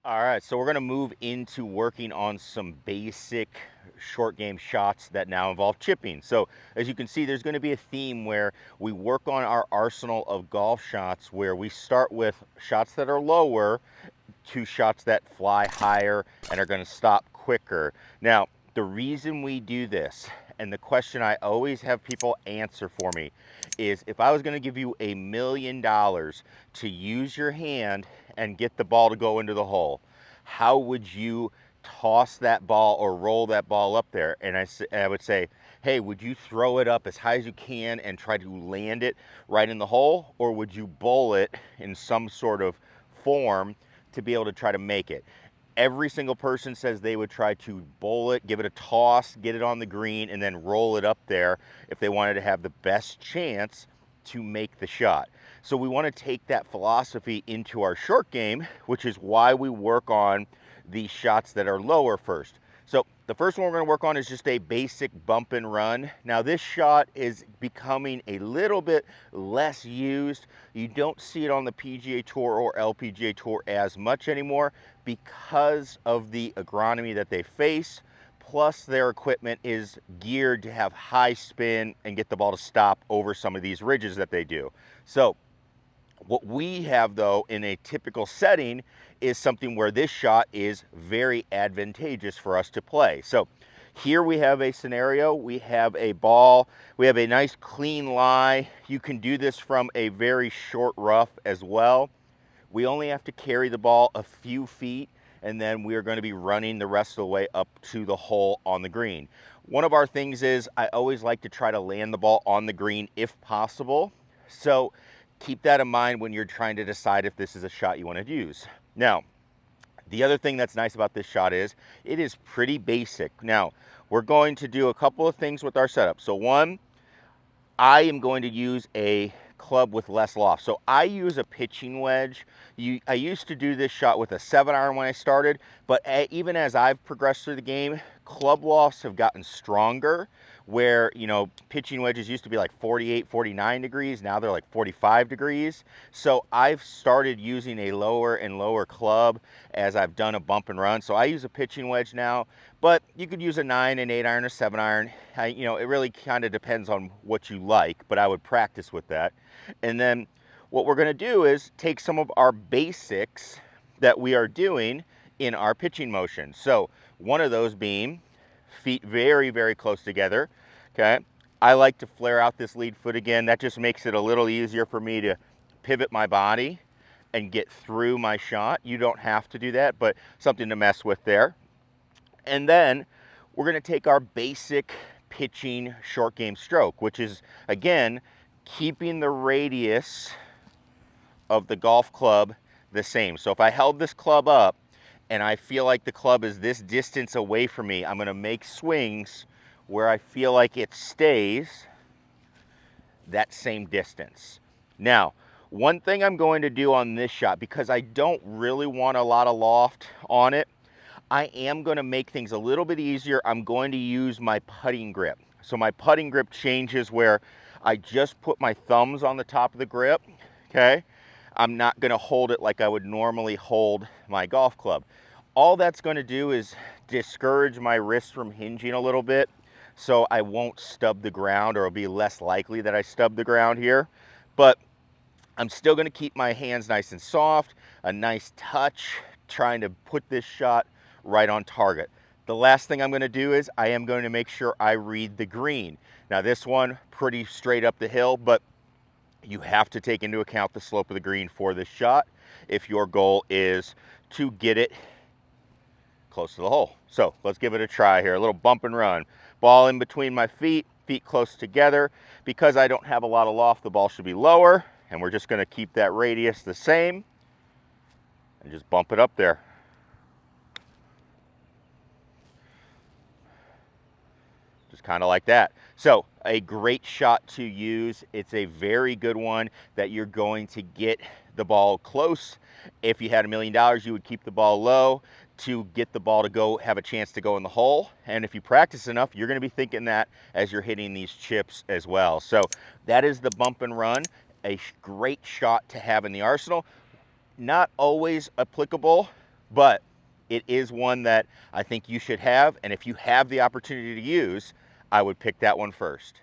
All right, so we're going to move into working on some basic short game shots that now involve chipping. So as you can see, there's going to be a theme where we work on our arsenal of golf shots, where we start with shots that are lower to shots that fly higher and are going to stop quicker. Now, the reason we do this, and the question I always have people answer for me, is if I was going to give you $1 million to use your hand and get the ball to go into the hole, how would you toss that ball or roll that ball up there? And I would say, hey, would you throw it up as high as you can and try to land it right in the hole? Or would you bowl it in some sort of form to be able to try to make it? Every single person says they would try to bowl it, give it a toss, get it on the green, and then roll it up there if they wanted to have the best chance to make the shot. So we want to take that philosophy into our short game, which is why we work on the shots that are lower first. So the first one we're going to work on is just a basic bump and run. Now this shot is becoming a little bit less used. You don't see it on the PGA Tour or LPGA Tour as much anymore because of the agronomy that they face. Plus their equipment is geared to have high spin and get the ball to stop over some of these ridges that they do. So what we have though in a typical setting is something where this shot is very advantageous for us to play. So here we have a scenario, we have a ball, we have a nice clean lie. You can do this from a very short rough as well. We only have to carry the ball a few feet, and then we are going to be running the rest of the way up to the hole on the green. One of our things is I always like to try to land the ball on the green if possible. So keep that in mind when you're trying to decide if this is a shot you want to use. Now, the other thing that's nice about this shot is it is pretty basic. Now, we're going to do a couple of things with our setup. So one, I am going to use a club with less loft. So I use a pitching wedge. I used to do this shot with a 7-iron when I started, but even as I've progressed through the game, club lofts have gotten stronger, where, you know, pitching wedges used to be like 48, 49 degrees. Now they're like 45 degrees. So I've started using a lower and lower club as I've done a bump and run. So I use a pitching wedge now, but you could use a 9, an 8-iron, a 7-iron. You know, it really kind of depends on what you like, but I would practice with that. And then what we're going to do is take some of our basics that we are doing in our pitching motion. So one of those being feet very, very close together. Okay. I like to flare out this lead foot again. That just makes it a little easier for me to pivot my body and get through my shot. You don't have to do that, but something to mess with there. And then we're going to take our basic pitching short game stroke, which is, again, keeping the radius of the golf club the same. So if I held this club up and I feel like the club is this distance away from me, I'm going to make swings where I feel like it stays that same distance. Now, one thing I'm going to do on this shot, because I don't really want a lot of loft on it, I am going to make things a little bit easier. I'm going to use my putting grip. So my putting grip changes where I just put my thumbs on the top of the grip, okay? I'm not going to hold it like I would normally hold my golf club. All that's going to do is discourage my wrist from hinging a little bit, so I won't stub the ground, or it'll be less likely that I stub the ground here. But I'm still going to keep my hands nice and soft, a nice touch, trying to put this shot right on target. The last thing I'm going to do is I am going to make sure I read the green. Now this one, pretty straight up the hill, but you have to take into account the slope of the green for this shot if your goal is to get it close to the hole. So let's give it a try here. A little bump and run. Ball in between my feet, feet close together. Because I don't have a lot of loft, the ball should be lower, and we're just going to keep that radius the same and just bump it up there. Just kind of like that. So a great shot to use. It's a very good one that you're going to get the ball close. If you had $1 million, you would keep the ball low to get the ball to go, have a chance to go in the hole. And if you practice enough, you're going to be thinking that as you're hitting these chips as well. So that is the bump and run, a great shot to have in the arsenal. Not always applicable but it is one that I think you should have, and if you have the opportunity to use, I would pick that one first.